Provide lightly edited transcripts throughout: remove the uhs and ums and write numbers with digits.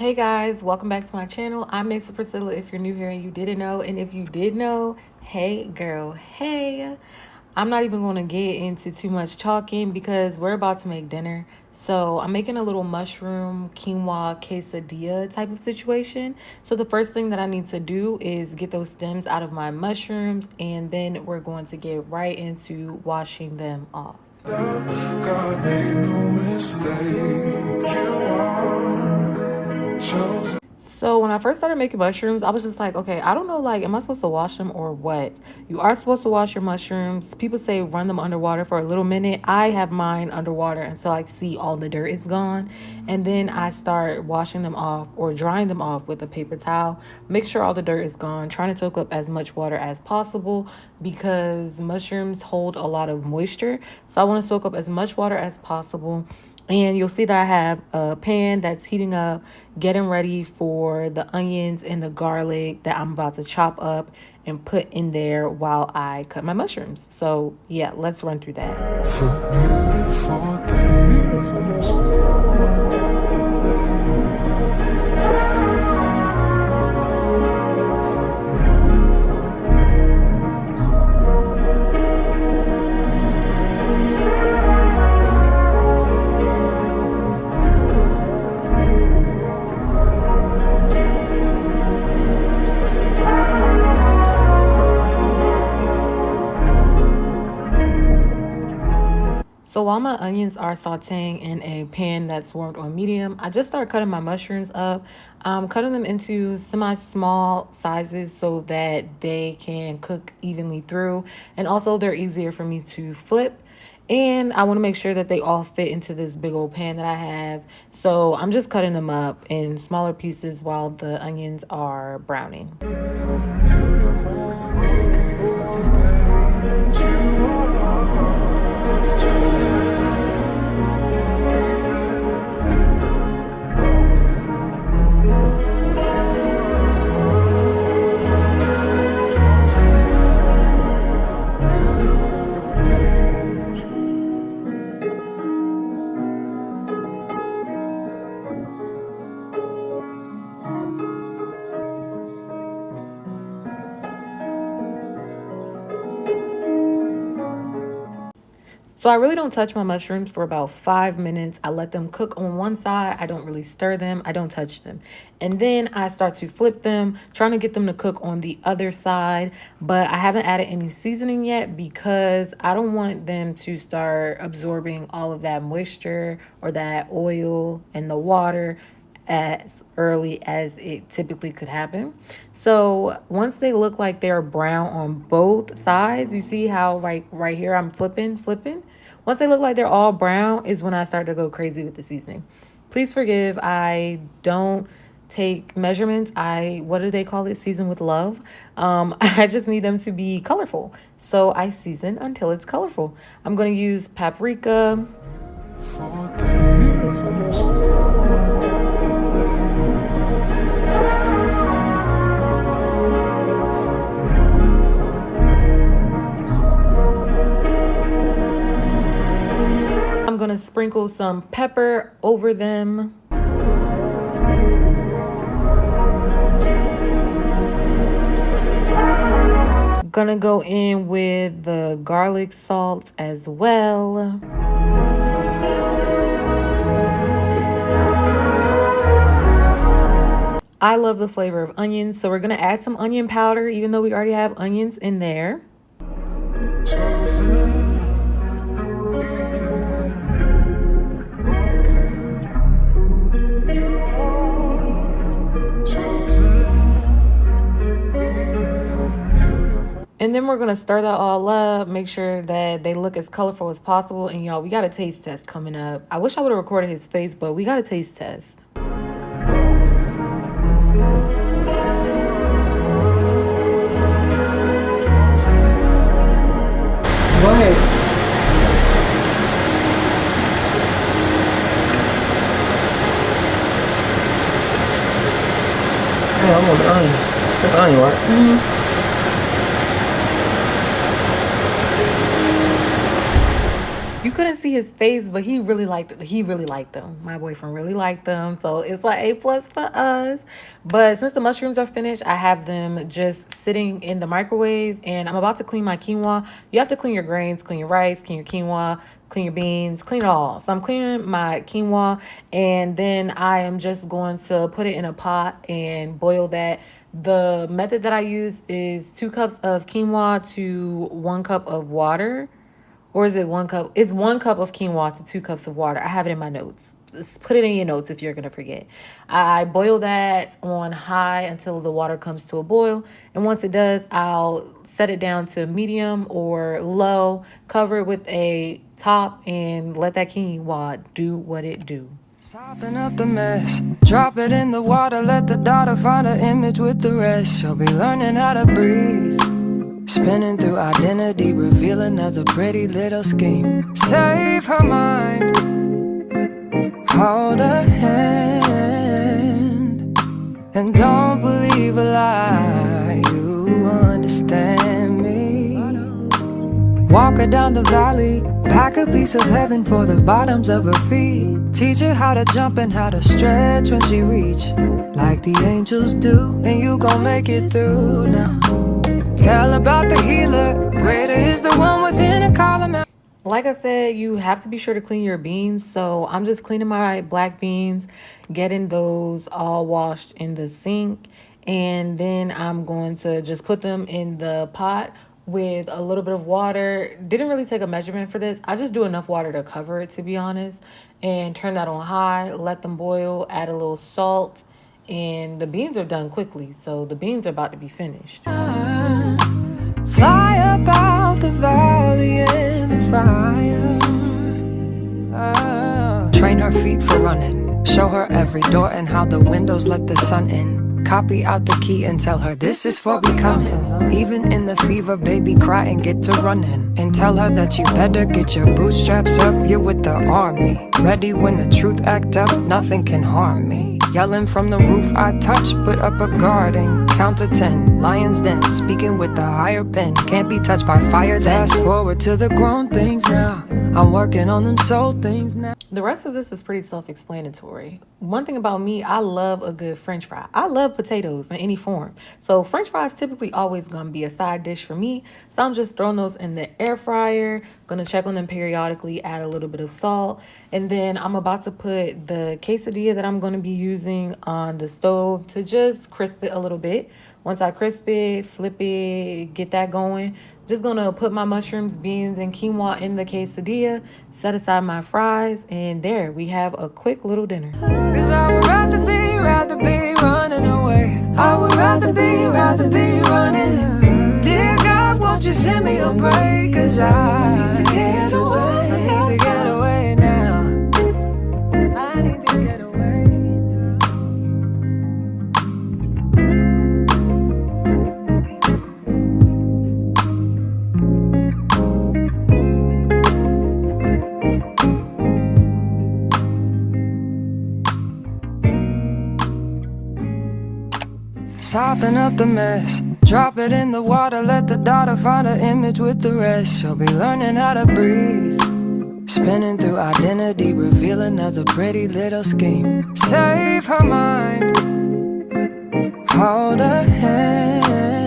Hey guys, welcome back to my channel. I'm Naysa Priscilla if you're new here and you didn't know. And if you did know, hey girl, hey. I'm not even going to get into too much talking because we're about to make dinner. So I'm making a little mushroom quinoa quesadilla type of situation. So the first thing that I need to do is get those stems out of my mushrooms, and then we're going to get right into washing them off. God made no mistake. You are chosen. So when I first started making mushrooms, I was just like, okay, I don't know, like, am I supposed to wash them or what? You are supposed to wash your mushrooms. People say run them underwater for a little minute. I have mine underwater until I see all the dirt is gone. And then I start washing them off or drying them off with a paper towel. Make sure all the dirt is gone. Trying to soak up as much water as possible because mushrooms hold a lot of moisture. So I want to soak up as much water as possible. And you'll see that I have a pan that's heating up, getting ready for the onions and the garlic that I'm about to chop up and put in there while I cut my mushrooms. So yeah, let's run through that. So while my onions are sauteing in a pan that's warmed on medium, I just start cutting my mushrooms up. I'm cutting them into semi-small sizes so that they can cook evenly through. And also they're easier for me to flip. And I want to make sure that they all fit into this big old pan that I have. So I'm just cutting them up in smaller pieces while the onions are browning. So I really don't touch my mushrooms for about 5 minutes. I let them cook on one side. I don't really stir them. I don't touch them. And then I start to flip them, trying to get them to cook on the other side. But I haven't added any seasoning yet because I don't want them to start absorbing all of that moisture or that oil and the water as early as it typically could happen. So once they look like they're brown on both sides, you see how right here I'm flipping. Once they look like they're all brown is when I start to go crazy with the seasoning. Please forgive, I don't take measurements. What do they call it? Season with love. I just need them to be colorful. So I season until it's colorful. I'm going to use paprika. I'm gonna sprinkle some pepper over them. Gonna go in with the garlic salt as well. I love the flavor of onions, so we're gonna add some onion powder, even though we already have onions in there. And then we're going to stir that all up, make sure that they look as colorful as possible. And y'all, we got a taste test coming up. I wish I would have recorded his face, but we got a taste test. Go ahead. Yeah, I want the onion. That's onion, right? Mm-hmm. couldn't see his face, but he really liked it. He really liked them. My boyfriend really liked them. So it's like A+ for us. But since the mushrooms are finished, I have them just sitting in the microwave, and I'm about to clean my quinoa. You have to clean your grains, clean your rice, clean your quinoa, clean your beans, clean it all. So I'm cleaning my quinoa, and then I am just going to put it in a pot and boil that. The method that I use is 2 cups of quinoa to 1 cup of water. Or is it 1 cup? It's 1 cup of quinoa to 2 cups of water. I have it in my notes. Just put it in your notes if you're going to forget. I boil that on high until the water comes to a boil. And once it does, I'll set it down to medium or low, cover it with a top, and let that quinoa do what it do. Soften up the mess, drop it in the water, let the daughter find her image with the rest. She'll be learning how to breathe, spinning through identity, reveal another pretty little scheme. Save her mind, hold her hand, and don't believe a lie, you understand me. Walk her down the valley, pack a piece of heaven for the bottoms of her feet. Teach her how to jump and how to stretch when she reach, like the angels do, and you gon' make it through now. Tell about the healer, greater is the one within, and call him out. Like I said, you have to be sure to clean your beans. So I'm just cleaning my black beans, getting those all washed in the sink. And then I'm going to just put them in the pot with a little bit of water. Didn't really take a measurement for this. I just do enough water to cover it, to be honest. And turn that on high, let them boil, add a little salt. And the beans are done quickly. So the beans are about to be finished. Fly up out the valley in the fire. Train her feet for running, show her every door and how the windows let the sun in. Copy out the key and tell her this is for becoming. Even in the fever, baby, cry and get to running. And tell her that you better get your bootstraps up, you're with the army. Ready when the truth act up, nothing can harm me. Yelling from the roof I touch, put up a guard and count to 10. Lion's den, speaking with the higher pen. Can't be touched by fire then. Fast forward to the grown things now. I'm working on them soul things now. The rest of this is pretty self-explanatory. One thing about me, I love a good French fry. I love potatoes in any form. So French fries typically always gonna be a side dish for me. So I'm just throwing those in the air fryer. Gonna check on them periodically, add a little bit of salt. And then I'm about to put the quesadilla that I'm gonna be using on the stove to just crisp it a little bit. Once I crisp it, flip it, get that going. Just gonna put my mushrooms, beans, and quinoa in the quesadilla, set aside my fries, and there we have a quick little dinner. Cause I would rather be running away. I would rather be running. Dear God, won't you send me a break? Cause I need to get away. I need to get away now. I need to get away now. Soften up the mess, drop it in the water, let the daughter find her image with the rest. She'll be learning how to breathe, spinning through identity, reveal another pretty little scheme. Save her mind, hold her hand,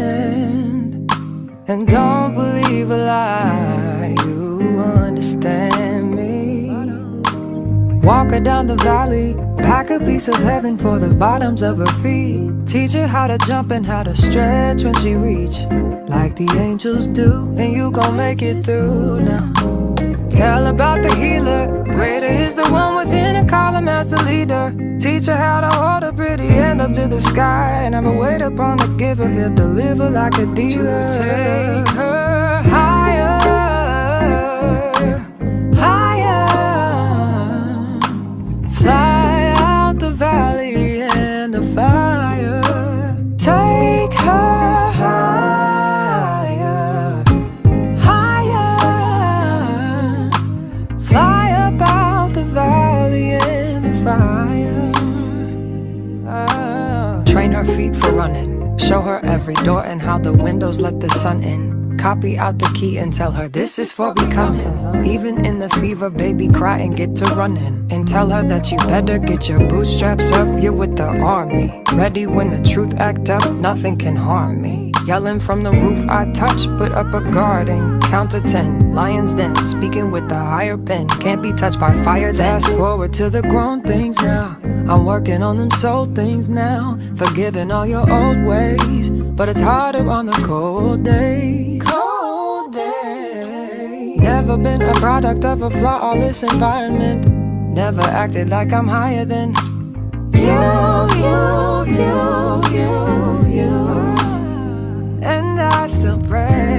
and don't believe a lie, you understand me. Walk her down the valley, pack a piece of heaven for the bottoms of her feet. Teach her how to jump and how to stretch when she reach, like the angels do, and you gon' make it through now. Tell about the healer, greater is the one within, and call him as the leader. Teach her how to hold a pretty hand up to the sky, and have a wait upon the giver, he'll deliver like a dealer. To take her higher, higher. Fly out the valley and the fire. Take her higher, higher. Fly up out the valley and the fire. Train her feet for running, show her every door and how the windows let the sun in. Copy out the key and tell her this is for becoming. Even in the fever, baby, cry and get to running. And tell her that you better get your bootstraps up, you're with the army. Ready when the truth act up, nothing can harm me. Yelling from the roof, I touch, put up a guard and count to 10. Lion's den, speaking with the higher pen. Can't be touched by fire then. Fast forward to the grown things now. I'm working on them soul things now. Forgiving all your old ways, but it's harder on the cold days. Cold days. Never been a product of a flawless environment. Never acted like I'm higher than you. And I still pray